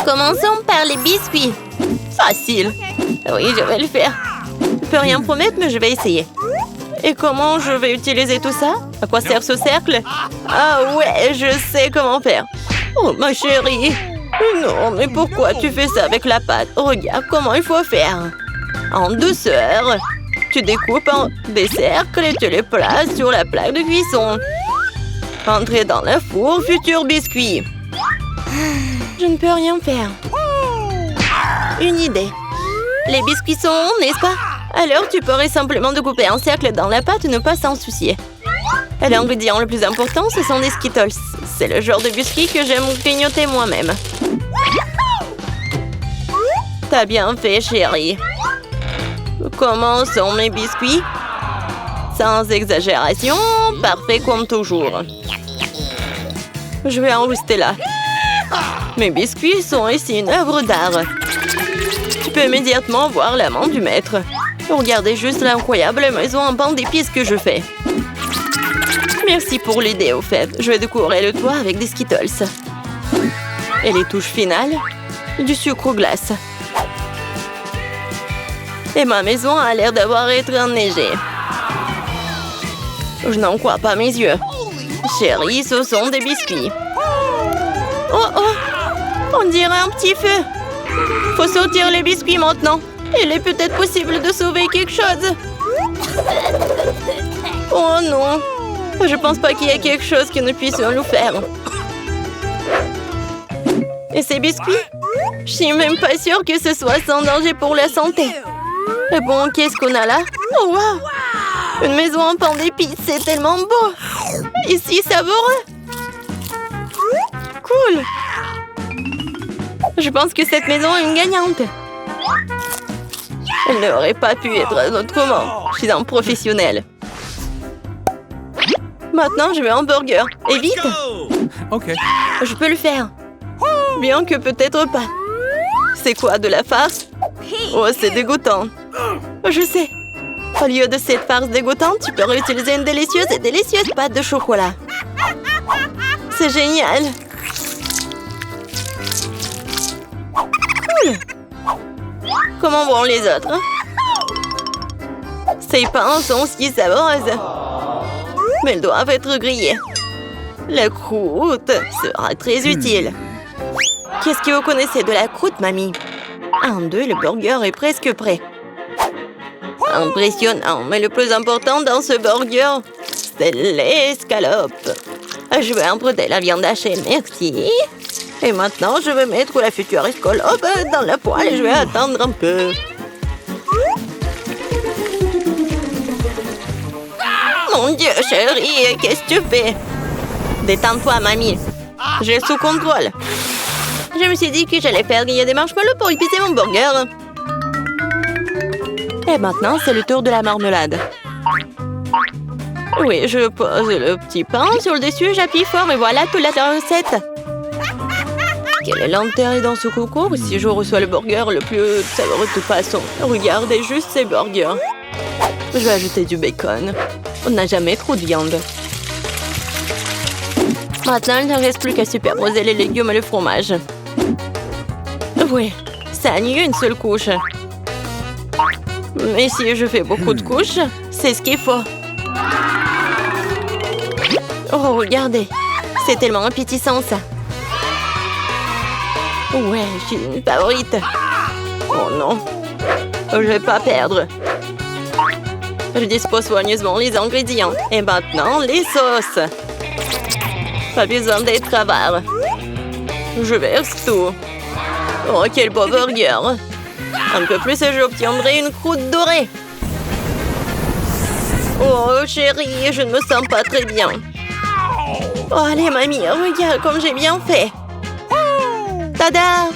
Commençons par les biscuits. Facile. Oui, je vais le faire. Je peux rien promettre, mais je vais essayer. Et comment je vais utiliser tout ça? À quoi sert ce cercle? Ah ouais, je sais comment faire. Oh, ma chérie. Non, mais pourquoi tu fais ça avec la pâte? Regarde comment il faut faire. En douceur. Tu découpes en des cercles et tu les places sur la plaque de cuisson. Entrez dans le four, futur biscuit. Je ne peux rien faire. Une idée. Les biscuits sont ronds, n'est-ce pas? Alors tu pourrais simplement découper un cercle dans la pâte et ne pas s'en soucier. Et l'ingrédient le plus important, ce sont des Skittles. C'est le genre de biscuits que j'aime grignoter moi-même. T'as bien fait, chérie. Comment sont mes biscuits? Sans exagération, parfait comme toujours. Je vais en rester là. Mes biscuits sont ici une œuvre d'art. Tu peux immédiatement voir la main du maître. Regardez juste l'incroyable maison en pain d'épices que je fais. Merci pour l'idée, au fait. Je vais décorer le toit avec des Skittles. Et les touches finales, du sucre glace. Et ma maison a l'air d'avoir été enneigée. Je n'en crois pas mes yeux. Chérie, ce sont des biscuits. Oh oh! On dirait un petit feu. Faut sortir les biscuits maintenant. Il est peut-être possible de sauver quelque chose. Oh non! Je pense pas qu'il y ait quelque chose que nous puissions nous faire. Et ces biscuits? Je suis même pas sûre que ce soit sans danger pour la santé. Et bon, qu'est-ce qu'on a là? Oh wow! Une maison en pain d'épices, c'est tellement beau! Ici, savoureux! Cool! Je pense que cette maison est une gagnante. Elle n'aurait pas pu être autrement. Je suis un professionnel. Maintenant, je veux un burger. Et vite! Ok. Je peux le faire. Bien que peut-être pas. C'est quoi, de la farce? Oh, c'est dégoûtant. Je sais. Au lieu de cette farce dégoûtante, tu peux réutiliser une délicieuse et délicieuse pâte de chocolat. C'est génial. Cool. Comment vont les autres? Ces pains sont si savoureuses. Mais elles doivent être grillées. La croûte sera très utile. Qu'est-ce que vous connaissez de la croûte, mamie? 1, 2, le burger est presque prêt. Impressionnant, mais le plus important dans ce burger, c'est l'escalope. Je vais emprunter la viande hachée, merci. Et maintenant, je vais mettre la future escalope dans la poêle et je vais attendre un peu. Mon Dieu, chérie, qu'est-ce que tu fais? Détends-toi, mamie. J'ai sous contrôle. Je me suis dit que j'allais faire griller des marshmallows pour épicer mon burger. Et maintenant, c'est le tour de la marmelade. Oui, je pose le petit pain sur le dessus, j'appuie fort et voilà toute la recette. Quel est l'intérêt dans ce concours si je reçois le burger le plus savoureux de toute façon? Regardez juste ces burgers. Je vais ajouter du bacon. On n'a jamais trop de viande. Maintenant, il ne reste plus qu'à superposer les légumes et le fromage. Oui, ça annule une seule couche. Mais si je fais beaucoup de couches, c'est ce qu'il faut. Oh, regardez. C'est tellement appétissant, ça. Ouais, je suis une favorite. Oh non. Je vais pas perdre. Je dispose soigneusement les ingrédients. Et maintenant, les sauces. Pas besoin d'être avare. Je verse tout. Oh, quel beau burger. Un peu plus et j'obtiendrai une croûte dorée. Oh, chérie, je ne me sens pas très bien. Oh, allez, mamie, regarde comme j'ai bien fait. Tada!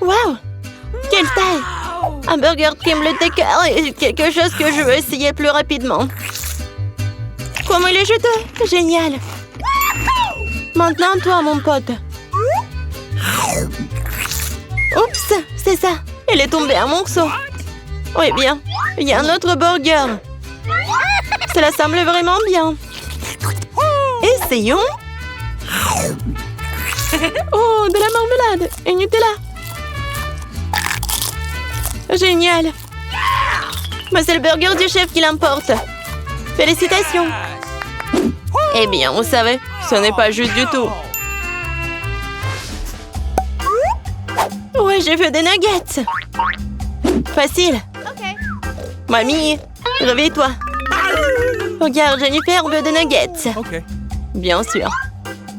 Waouh! Quelle taille! Un burger tremble de cœur et quelque chose que je veux essayer plus rapidement. Comment il est juteux! Génial! Maintenant, toi, mon pote. Oups! C'est ça! Il est tombé en morceaux. Oui, bien. Il y a un autre burger. Cela semble vraiment bien. Essayons. Oh, de la marmelade et Nutella. Génial. Mais c'est le burger du chef qui l'importe. Félicitations. Eh bien, vous savez, ce n'est pas juste du tout. Ouais, j'ai fait des nuggets. Facile. Mamie, réveille-toi. Regarde, Jennifer veut des nuggets. Bien sûr.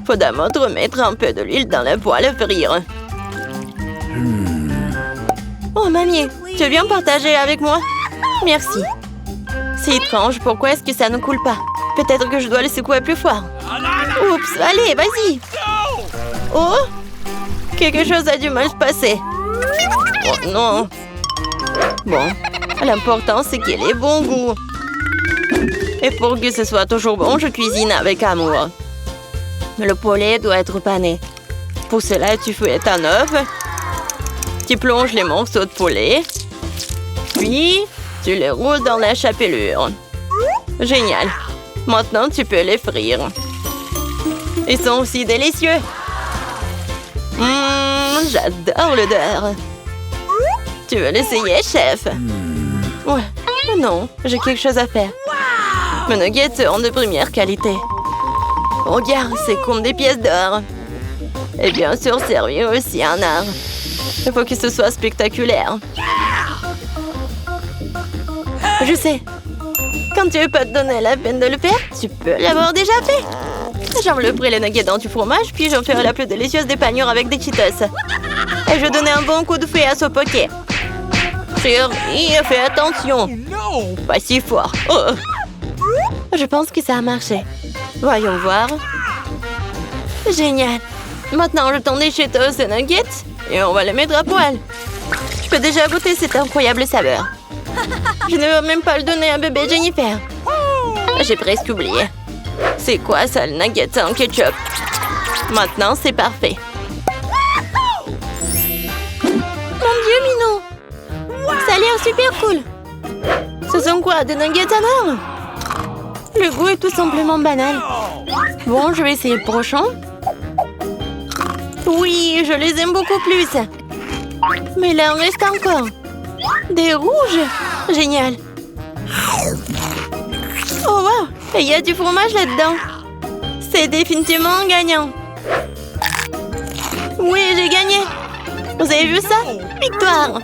Faut d'abord remettre un peu de l'huile dans la poêle à frire. Oh, mamie, tu viens partager avec moi? Merci. C'est étrange, pourquoi est-ce que ça ne coule pas? Peut-être que je dois le secouer plus fort. Oups, allez, vas-y. Oh, quelque chose a dû mal se passer. Oh non. Bon, l'important c'est qu'il ait bon goût. Et pour que ce soit toujours bon, je cuisine avec amour. Le poulet doit être pané. Pour cela, tu fouettes un œuf. Tu plonges les morceaux de poulet. Puis, tu les roules dans la chapelure. Génial. Maintenant, tu peux les frire. Ils sont aussi délicieux. J'adore l'odeur. Tu veux l'essayer, chef? Ouais. Non, j'ai quelque chose à faire. Mes nuggets sont de première qualité. Regarde, c'est comme des pièces d'or. Et bien sûr, servir aussi un art. Il faut que ce soit spectaculaire. Je sais. Quand tu veux pas te donner la peine de le faire, tu peux l'avoir déjà fait. J'envelopperai les nuggets dans du fromage, puis j'en ferai la plus délicieuse des panures avec des Cheetos. Et je donnerai un bon coup de fouet à ce poké. Chérie, fais attention. Pas si fort. Oh. Je pense que ça a marché. Voyons voir. Génial. Maintenant, je tends des Cheetos et nuggets et on va les mettre à poêle. Je peux déjà goûter cette incroyable saveur. Je ne veux même pas le donner à bébé Jennifer. J'ai presque oublié. C'est quoi ça, le nugget en ketchup? Maintenant, c'est parfait. Mon Dieu, Minou! Ça a l'air super cool. Ce sont quoi, des nuggets en or? Le goût est tout simplement banal. Bon, je vais essayer le prochain. Oui, je les aime beaucoup plus. Mais il en reste encore. Des rouges. Génial. Oh, wow. Et il y a du fromage là-dedans. C'est définitivement gagnant. Oui, j'ai gagné. Vous avez vu ça? Victoire.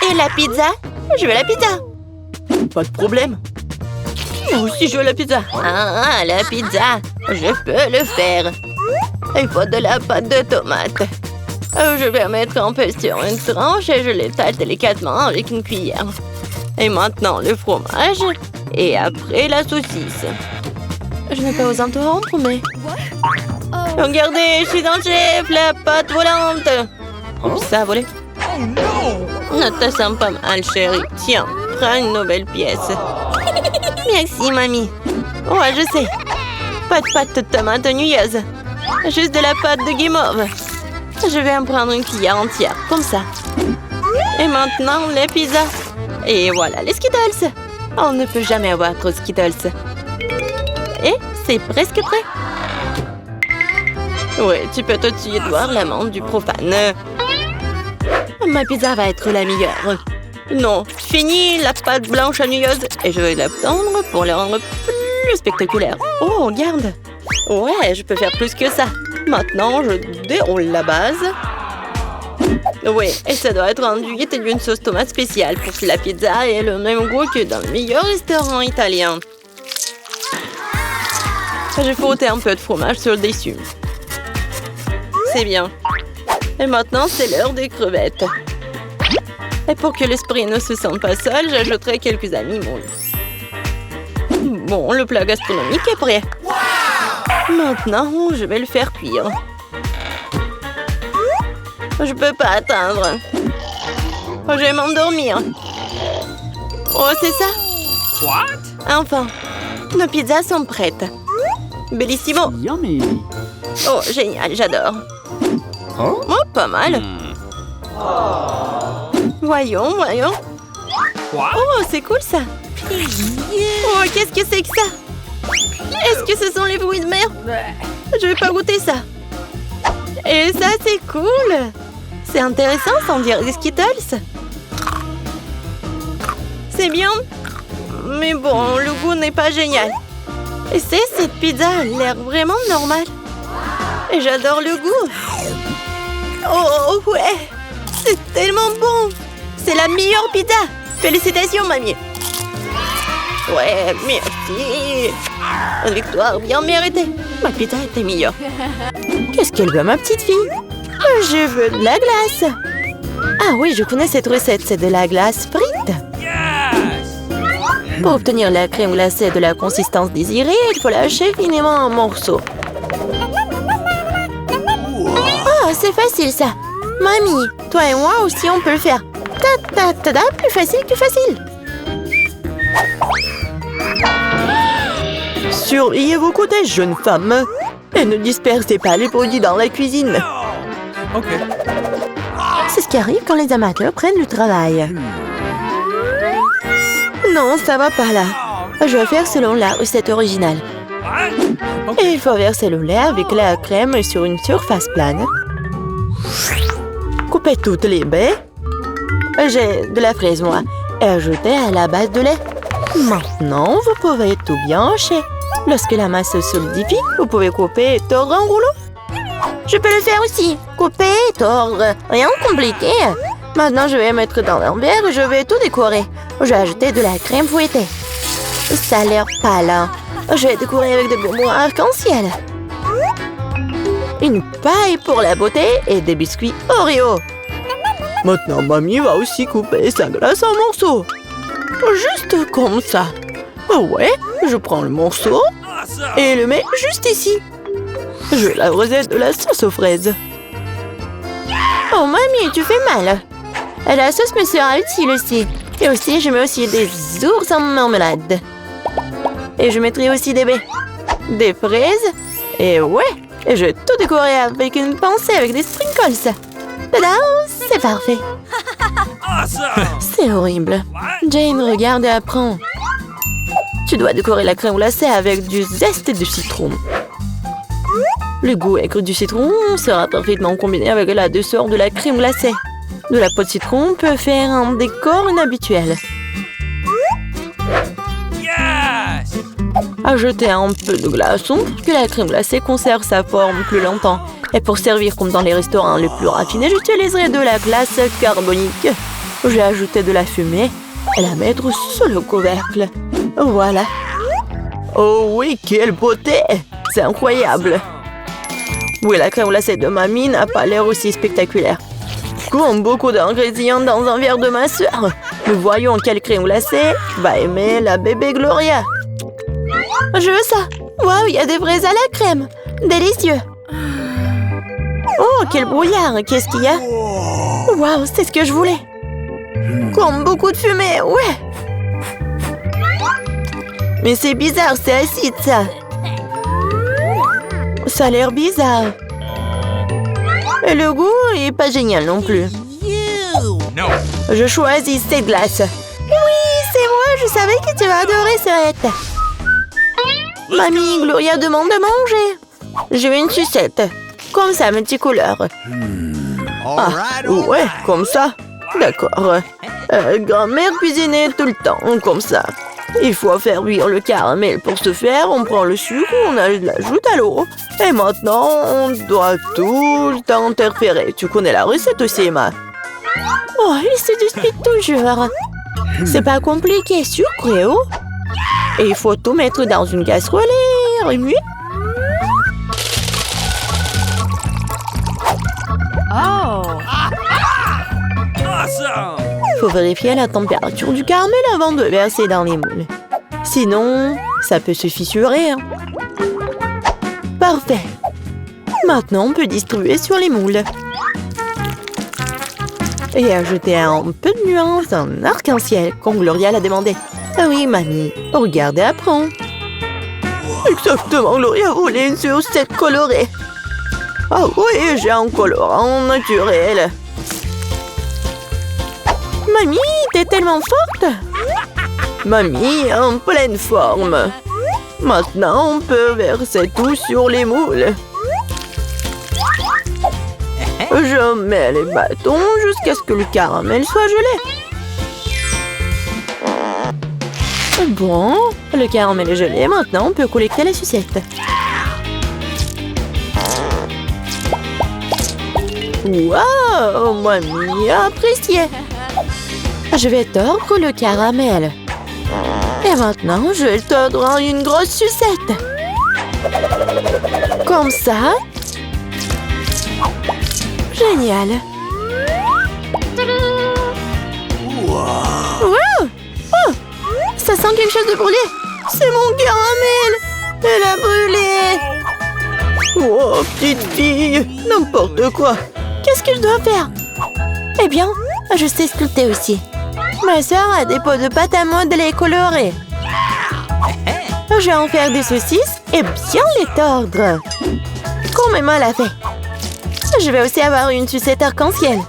Et la pizza? Je veux la pizza. Pas de problème. Moi aussi, je veux la pizza. Ah, la pizza. Je peux le faire. Il faut de la pâte de tomate. Je vais mettre un peu sur une tranche et je l'étale délicatement avec une cuillère. Et maintenant, le fromage. Et après, la saucisse. Je n'ai pas osé interrompre, mais... Regardez, je suis dans le chef, la pâte volante. Oups, ça a volé. Ne te sens pas mal, chérie. Tiens, prends une nouvelle pièce. Merci, mamie. Ouais, je sais. Pas de pâte de tomate nouilleuse. Juste de la pâte de guimauve. Je vais en prendre une cuillère entière, comme ça. Et maintenant, les pizzas. Et voilà, les Skittles. On ne peut jamais avoir trop de Skittles. Et c'est presque prêt. Oui, tu peux tout de suite voir l'amande du profane. Ma pizza va être la meilleure. Non, fini la pâte blanche nouilleuse et je vais la tendre pour la rendre plus spectaculaire. Oh, regarde. Ouais, je peux faire plus que ça. Maintenant, je déroule la base. Oui, et ça doit être enduit d'une sauce tomate spéciale pour que la pizza ait le même goût que dans le meilleur restaurant italien. J'ai frotté un peu de fromage sur le dessus. C'est bien. Et maintenant, c'est l'heure des crevettes. Et pour que l'esprit ne se sente pas seul, j'ajouterai quelques amis moules. Bon, le plat gastronomique est prêt. Maintenant, je vais le faire cuire. Je peux pas attendre. Je vais m'endormir. Oh, c'est ça? Enfin, nos pizzas sont prêtes. Bellissimo. Yummy. Oh, génial, j'adore. Oh, pas mal. Voyons, voyons. Oh, c'est cool ça. Oh, qu'est-ce que c'est que ça? Est-ce que ce sont les fruits de mer? Je vais pas goûter ça. Et ça, c'est cool. C'est intéressant, sans dire des Skittles. C'est bien. Mais bon, le goût n'est pas génial. Et cette pizza a l'air vraiment normale. Et j'adore le goût. Oh ouais, c'est tellement bon. C'est la meilleure pizza. Félicitations, mamie. Ouais, merci. Une victoire bien méritée. Ma pizza était meilleure. Qu'est-ce qu'elle veut, ma petite fille? Je veux de la glace. Ah oui, je connais cette recette. C'est de la glace frite. Pour obtenir la crème glacée de la consistance désirée, il faut lâcher finement en morceaux. Oh, c'est facile ça. Mamie, toi et moi aussi on peut le faire. Ta-ta-ta-ta, plus facile que facile. Surveillez vos côtés, jeune femme. Et ne dispersez pas les produits dans la cuisine. Ok. C'est ce qui arrive quand les amateurs prennent du travail. Non, ça va pas là. Je vais faire selon la recette originale. Et il faut verser le lait avec la crème sur une surface plane. Coupez toutes les baies. J'ai de la fraise, moi. Et ajoutez à la base de lait. Maintenant, vous pouvez tout bien hacher. Lorsque la masse se solidifie, vous pouvez couper et tordre en rouleau. Je peux le faire aussi. Couper et tordre. Rien de compliqué. Maintenant, je vais mettre dans un verre et je vais tout décorer. Je vais ajouter de la crème fouettée. Ça a l'air pâle. Hein? Je vais décorer avec des bonbons arc-en-ciel. Une paille pour la beauté et des biscuits Oreo. Maintenant, mamie va aussi couper sa glace en morceaux. Juste comme ça. Ouais, je prends le morceau et le mets juste ici. Je la recette de la sauce aux fraises. Oh, mamie, tu fais mal. La sauce me sera utile aussi. Et aussi, je mets aussi des ours en marmelade. Et je mettrai aussi des baies. Des fraises. Et ouais, et je vais tout décorer avec une pincée avec des sprinkles. Tada, c'est parfait. C'est horrible. Jane, regarde et apprends. Tu dois décorer la crème glacée avec du zeste et du citron. Le goût aigre du citron sera parfaitement combiné avec la douceur de la crème glacée. De la peau de citron peut faire un décor inhabituel. Ajoutez un peu de glaçon pour que la crème glacée conserve sa forme plus longtemps. Et pour servir comme dans les restaurants les plus raffinés, j'utiliserai de la glace carbonique. Je vais ajouter de la fumée et la mettre sous le couvercle. Voilà. Oh oui, quelle beauté! C'est incroyable. Oui, la crème glacée de mamie n'a pas l'air aussi spectaculaire. Comme beaucoup d'ingrédients dans un verre de ma soeur. Nous voyons quelle crème glacée va aimer la bébé Gloria. Je veux ça. Waouh, il y a des fraises à la crème. Délicieux. Oh, quel brouillard. Qu'est-ce qu'il y a? Waouh, c'est ce que je voulais. Comme beaucoup de fumée, ouais. Mais c'est bizarre, c'est acide, ça. Ça a l'air bizarre. Et le goût est pas génial non plus. Je choisis cette glace. Oui, c'est moi, je savais que tu vas adorer cette. Mamie, Gloria demande de manger. Je veux une sucette. Comme ça, mes couleurs. Ah, ouais, comme ça. D'accord. Grand-mère cuisinait tout le temps, comme ça. Il faut faire cuire le caramel. Pour ce faire, on prend le sucre, on l'ajoute à l'eau. Et maintenant, on doit tout le temps interférer. Tu connais la recette aussi, Emma? Oh, il se dispute toujours. C'est pas compliqué, sucre et eau. Et il faut tout mettre dans une casserole et remuer. Oh! Il faut vérifier la température du caramel avant de verser dans les moules. Sinon, ça peut se fissurer. Hein. Parfait. Maintenant, on peut distribuer sur les moules. Et ajouter un peu de nuance en arc-en-ciel, comme Gloria l'a demandé. Ah oui, mamie, regarde et apprends. Exactement, Gloria voulait une sucette colorée. Ah oui, j'ai un colorant naturel. Mamie, t'es tellement forte. Mamie, en pleine forme. Maintenant, on peut verser tout sur les moules. Je mets les bâtons jusqu'à ce que le caramel soit gelé. Bon, le caramel est gelé. Maintenant, on peut collecter les sucettes. Wow, mamie a apprécié. Je vais tordre le caramel. Et maintenant, je vais tordre en une grosse sucette. Comme ça. Génial. Wow. Oh, ça sent quelque chose de brûlé. C'est mon caramel. Elle a brûlé. Oh, petite fille, n'importe quoi. Qu'est-ce que je dois faire? Eh bien, je sais sculpter aussi. Ma sœur a des pots de pâte à modeler colorés. Je vais en faire des saucisses et bien les tordre. Comme maman l'a fait. Je vais aussi avoir une sucette arc-en-ciel.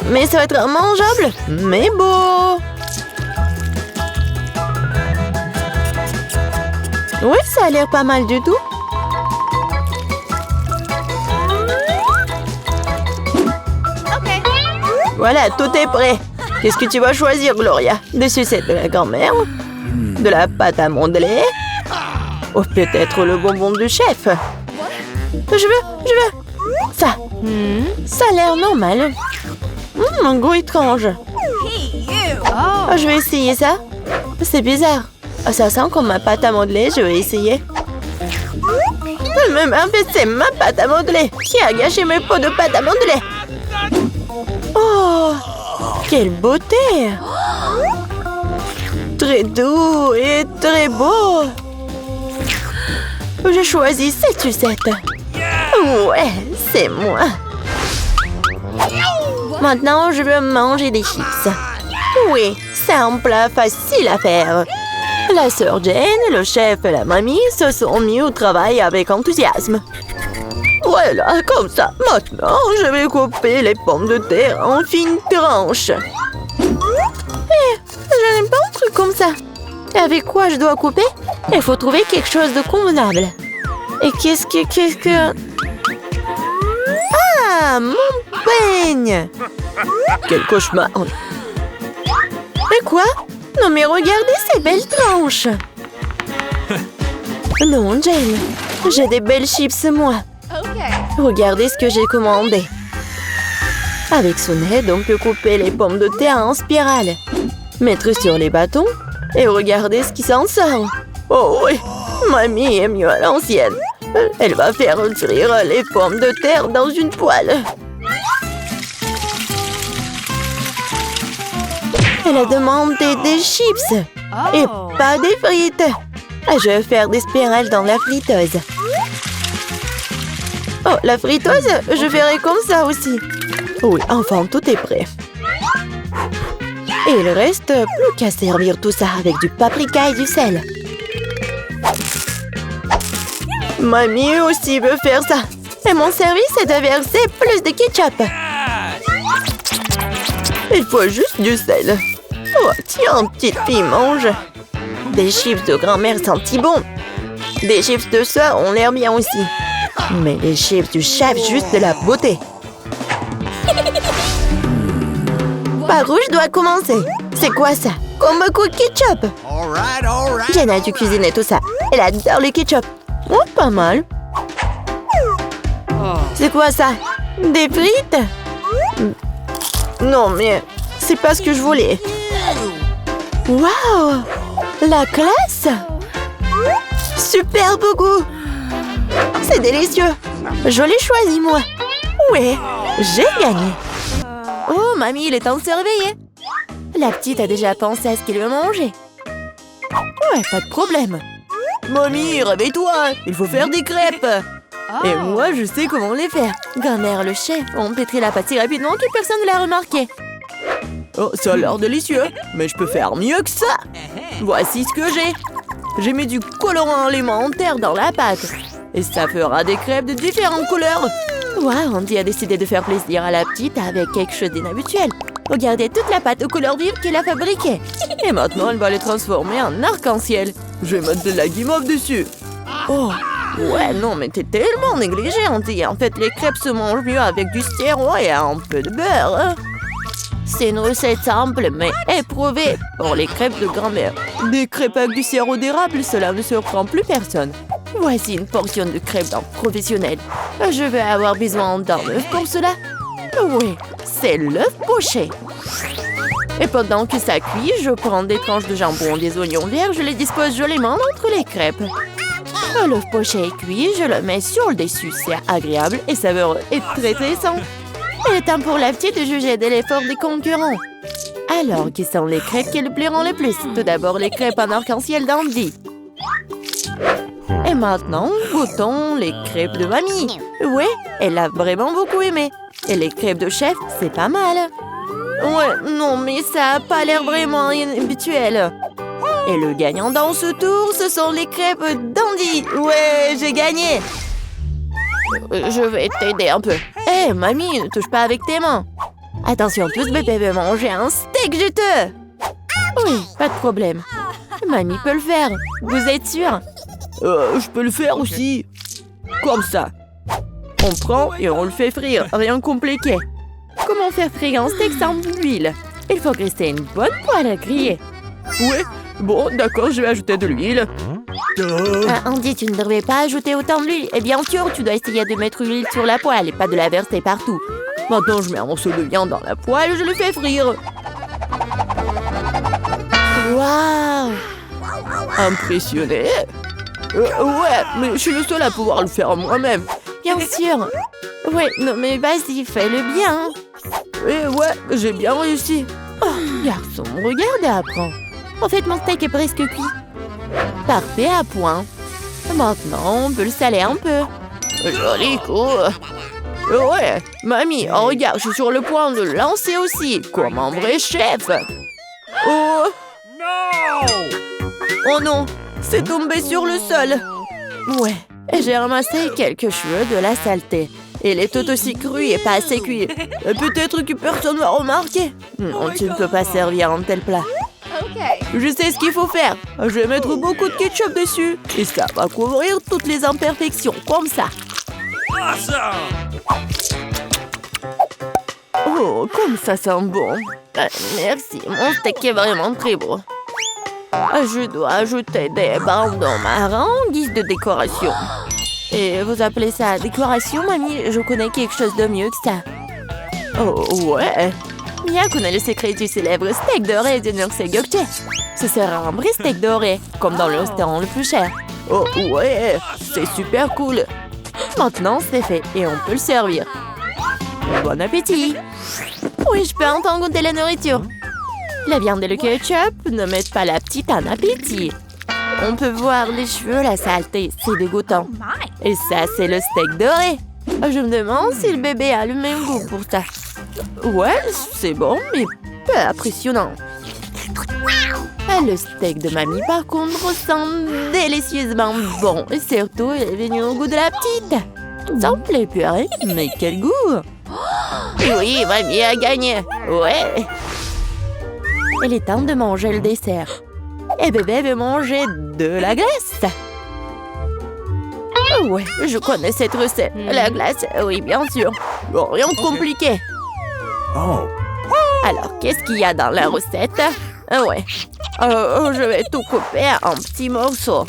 Mais ça va être mangeable, mais beau. Oui, ça a l'air pas mal du tout. Voilà, tout est prêt. Qu'est-ce que tu vas choisir, Gloria? Des sucettes de la grand-mère? De la pâte à modeler? Ou peut-être le bonbon du chef? Je veux. Ça. Ça a l'air normal. Un goût étrange. Je vais essayer ça. C'est bizarre. Ça sent comme ma pâte à modeler. Je vais essayer. Mais en fait, c'est ma pâte à modeler qui a gâché mes pots de pâte à modeler. Oh, quelle beauté! Très doux et très beau. J'ai choisi cette sucette. Ouais, c'est moi. Maintenant, je veux manger des chips. Oui, c'est un plat facile à faire. La sœur Jane, le chef et la mamie se sont mis au travail avec enthousiasme. Voilà, comme ça. Maintenant, je vais couper les pommes de terre en fines tranches. Je n'aime pas un truc comme ça. Et avec quoi je dois couper? Il faut trouver quelque chose de convenable. Et qu'est-ce que... Ah, mon peigne! Quel cauchemar! Mais quoi? Non mais regardez ces belles tranches! Non, Jane, j'ai des belles chips, moi. Regardez ce que j'ai commandé. Avec son aide, on peut couper les pommes de terre en spirale. Mettre sur les bâtons et regardez ce qui s'en sort. Oh oui, mamie est mieux à l'ancienne. Elle va faire cuire les pommes de terre dans une poêle. Elle a demandé des chips et pas des frites. Je vais faire des spirales dans la friteuse. Oh, la friteuse, je ferai comme ça aussi. Oui, enfin, tout est prêt. Et il reste plus qu'à servir tout ça avec du paprika et du sel. Mamie aussi veut faire ça. Et mon service est de verser plus de ketchup. Il faut juste du sel. Oh, tiens, petite fille, mange. Des chips de grand-mère sentent bon. Des chips de sœur ont l'air bien aussi. Mais les chips du chef, juste de la beauté. Par où je dois commencer? C'est quoi ça? Comme beaucoup de ketchup. Jen a dû cuisiner tout ça. Elle adore le ketchup. Oh, pas mal. C'est quoi ça? Des frites? Non, mais c'est pas ce que je voulais. Waouh! La classe! Superbe goût! C'est délicieux! Je l'ai choisi, moi! Ouais, j'ai gagné! Oh, mamie, il est temps de se réveiller! La petite a déjà pensé à ce qu'elle veut manger. Ouais, pas de problème. Mamie, réveille-toi! Il faut faire des crêpes! Et moi, je sais comment les faire. Grand-mère, le chef, ont pétri la pâte si rapidement que personne ne l'a remarqué. Oh, ça a l'air délicieux, mais je peux faire mieux que ça. Voici ce que j'ai. J'ai mis du colorant alimentaire dans la pâte. Et ça fera des crêpes de différentes couleurs. Wow, Andy a décidé de faire plaisir à la petite avec quelque chose d'inhabituel. Regardez toute la pâte aux couleurs vives qu'il a fabriquée. Et maintenant, elle va les transformer en arc-en-ciel. Je vais mettre de la guimauve dessus. Oh, Ouais, non, mais t'es tellement négligente. Et en fait, les crêpes se mangent mieux avec du sirop et un peu de beurre. Hein. C'est une recette simple, mais éprouvée pour les crêpes de grand-mère. Des crêpes avec du sirop d'érable, cela ne surprend plus personne. Voici une portion de crêpes d'un professionnel. Je vais avoir besoin d'un œuf pour cela. Oui, c'est l'œuf poché. Et pendant que ça cuit, je prends des tranches de jambon, des oignons verts, je les dispose joliment entre les crêpes. L'œuf poché est cuit, je le mets sur le dessus. C'est agréable et savoureux et très sain. Il est temps pour la petite de juger de l'effort des concurrents. Alors, qui sont les crêpes qui le plairont le plus? Tout d'abord, les crêpes en arc-en-ciel d'Andy. Et maintenant, goûtons les crêpes de mamie. Oui, elle a vraiment beaucoup aimé. Et les crêpes de chef, c'est pas mal. Ouais, non, mais ça a pas l'air vraiment habituel. Et le gagnant dans ce tour, ce sont les crêpes d'Andy. Ouais, j'ai gagné. Je vais t'aider un peu. Hé, mamie, ne touche pas avec tes mains. Attention, tous bébés veulent manger un steak juteux. Oui, pas de problème. Mamie peut le faire. Vous êtes sûr? Je peux le faire aussi. Comme ça. On prend et on le fait frire. Rien de compliqué. Comment faire frire un steak sans huile? Il faut graisser une bonne poêle à griller. Ouais, bon, d'accord, je vais ajouter de l'huile. Andy, tu ne devrais pas ajouter autant d'huile. Et bien sûr, tu dois essayer de mettre l'huile sur la poêle et pas de la verser partout. Maintenant, je mets un morceau de viande dans la poêle et je le fais frire. Waouh! Impressionné? Ouais, mais je suis le seul à pouvoir le faire moi-même. Bien sûr. Ouais, non mais vas-y, fais-le bien. Et ouais, j'ai bien réussi. Oh, garçon, regarde et apprends. En fait, mon steak est presque cuit. Parfait à point. Maintenant, on peut le saler un peu. Joli coup. Ouais, mamie, oh, regarde, je suis sur le point de le lancer aussi, comme un vrai chef. Oh non! Oh non, c'est tombé sur le sol. Ouais, j'ai ramassé quelques cheveux de la saleté. Il est tout aussi cru et pas assez cuit. Peut-être que personne va remarquer. Non, tu ne peux pas servir un tel plat. Je sais ce qu'il faut faire. Je vais mettre beaucoup de ketchup dessus. Et ça va couvrir toutes les imperfections, comme ça. Oh, comme ça sent bon. Merci, mon steak est vraiment très beau. Je dois ajouter des bandons marrons en guise de décoration. Et vous appelez ça décoration, mamie? Je connais quelque chose de mieux que ça. Oh, ouais. Mia connaît le secret du célèbre steak doré de Nurse Gökçe. Ce sera un vrai steak doré, comme dans le restaurant le plus cher. Oh, ouais, c'est super cool. Maintenant, c'est fait et on peut le servir. Bon appétit! Oui, je peux enfin goûter la nourriture. La viande et le ketchup ne mettent pas la petite en appétit. On peut voir les cheveux, la saleté, c'est dégoûtant. Et ça, c'est le steak doré. Je me demande si le bébé a le même goût pour ça. Ouais, c'est bon, mais pas impressionnant. Le steak de mamie, par contre, sent délicieusement bon. Et surtout, il est venu au goût de la petite. Ça me plaît purée, mais quel goût! Oui, mamie a gagné. Ouais. Il est temps de manger le dessert. Et bébé veut manger de la glace. Ouais, je connais cette recette. La glace, oui, bien sûr. Bon, rien de compliqué. Alors, qu'est-ce qu'il y a dans la recette? Ouais. Je vais tout couper en petits morceaux.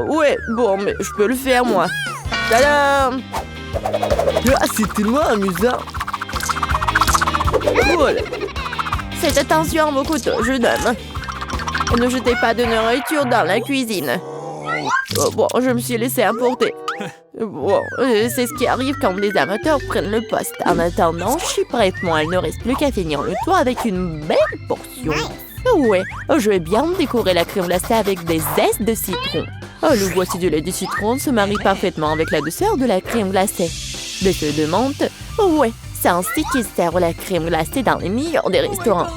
Ouais, bon, mais je peux le faire, moi. Tadam! Ah, c'est tellement amusant. Voilà. Faites attention à vos couteaux, jeune homme. Ne jetez pas de nourriture dans la cuisine. Bon, je me suis laissé emporter. Bon, c'est ce qui arrive quand des amateurs prennent le poste. En attendant, je suis prête, moi. Il ne reste plus qu'à finir le tour avec une belle portion. Ouais, je vais bien décorer la crème glacée avec des zestes de citron. Le voici du lait de citron se marie parfaitement avec la douceur de la crème glacée. Des feuilles de menthe. Ouais, c'est ainsi qu'ils servent la crème glacée dans les meilleurs des restaurants.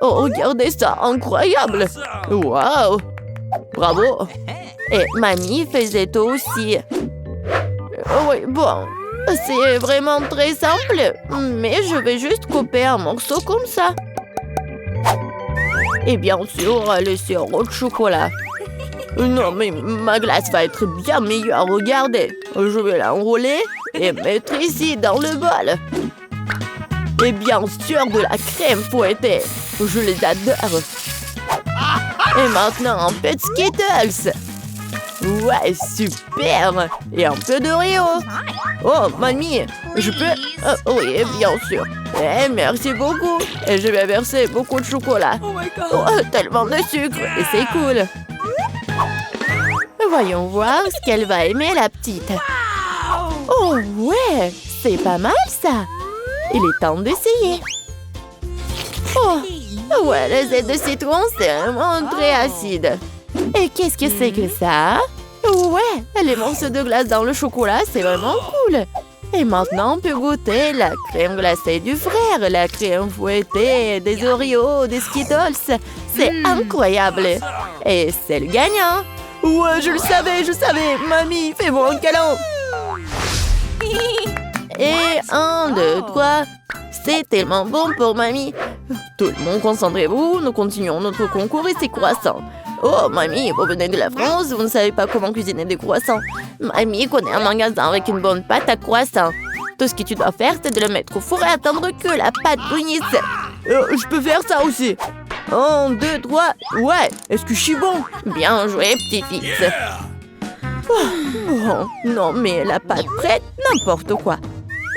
Oh, regardez ça, incroyable! Waouh! Bravo! Et mamie faisait aussi. Oui, bon, c'est vraiment très simple, mais je vais juste couper un morceau comme ça. Et bien sûr, le sirop de chocolat. Non, mais ma glace va être bien meilleure, regardez. Je vais l'enrouler et mettre ici dans le bol. Et bien sûr de la crème fouettée. Je les adore. Et maintenant, un peu de Skittles. Ouais, super. Et un peu d'Oreo. Oh, mamie, je peux... oui, bien sûr. Eh, merci beaucoup. Et je vais verser beaucoup de chocolat. Oh, tellement de sucre. Et c'est cool. Voyons voir ce qu'elle va aimer, la petite. Oh, ouais, c'est pas mal, ça. Il est temps d'essayer. Oh, ouais, le zeste de citron, c'est vraiment très acide. Et qu'est-ce que c'est que ça? Ouais, les morceaux de glace dans le chocolat, c'est vraiment cool. Et maintenant, on peut goûter la crème glacée du frère, la crème fouettée, des Oreos, des Skittles. C'est incroyable. Et c'est le gagnant. Ouais, je le savais, je savais. Mamie, fais-moi un câlin. Et 1, 2, 3. C'est tellement bon pour mamie. Tout le monde, concentrez-vous. Nous continuons notre concours et c'est croissants. Oh, mamie, vous venez de la France, vous ne savez pas comment cuisiner des croissants. Mamie connaît un magasin avec une bonne pâte à croissants. Tout ce que tu dois faire, c'est de le mettre au four et attendre que la pâte brunisse. Je peux faire ça aussi. 1, 2, 3. Ouais, est-ce que je suis bon? Bien joué, petit-fils. Bon, non, mais la pâte prête, n'importe quoi.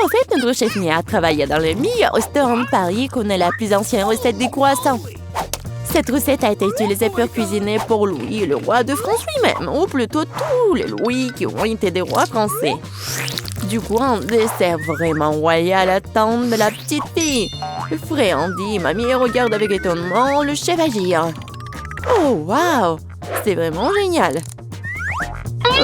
En fait, notre chef Mia travaille dans le meilleur restaurant de Paris, connaît la plus ancienne recette des croissants. Cette recette a été utilisée pour cuisiner pour Louis, le roi de France lui-même, ou plutôt tous les Louis qui ont été des rois français. Du coup, un dessert vraiment royal attend de la petite fille. Fréandie, mamie regarde avec étonnement le chef agir. Oh, waouh! C'est vraiment génial!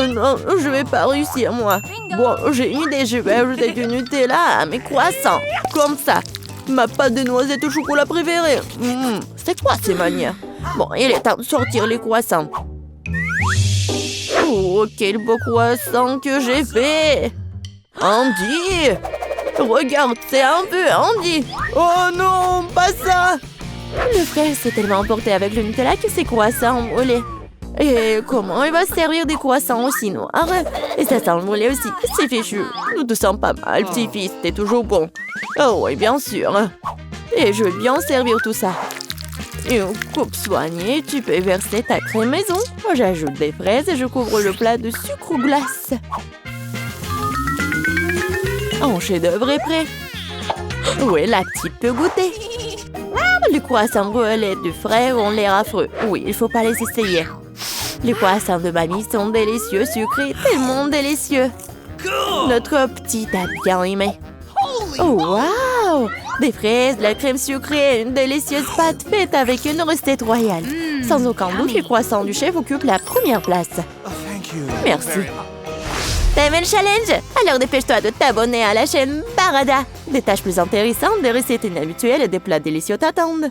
Non, je vais pas réussir, moi. Bon, j'ai une idée, je vais ajouter du Nutella à mes croissants. Comme ça. Ma pâte de noisette au chocolat préférée. C'est quoi ces manières? Bon, il est temps de sortir les croissants. Oh, quel beau croissant que j'ai fait! Andy! Regarde, c'est un peu Andy! Oh non, pas ça! Le frère s'est tellement emporté avec le Nutella que ses croissants ont brûlé. Et comment il va se servir des croissants aussi noirs? Et ça sent le brûlé aussi, c'est fichu. Nous te sens pas mal, petit-fils, t'es toujours bon. Oh oui, bien sûr. Et je vais bien servir tout ça. Une coupe soignée, tu peux verser ta crème maison. J'ajoute des fraises et je couvre le plat de sucre ou glace. Un chef-d'œuvre est prêt. Oui, la petite peut goûter. Les croissants brûlés du frère ont l'air affreux. Oui, il faut pas les essayer. Les croissants de mamie sont délicieux, sucrés, tellement délicieux. Notre petite a bien aimé. Oh, waouh! Des fraises, de la crème sucrée, une délicieuse pâte faite avec une recette royale. Sans aucun doute, les croissants du chef occupent la première place. Merci. T'as aimé le challenge? Alors dépêche-toi de t'abonner à la chaîne Barada. Des tâches plus intéressantes, des recettes inhabituelles et des plats délicieux t'attendent.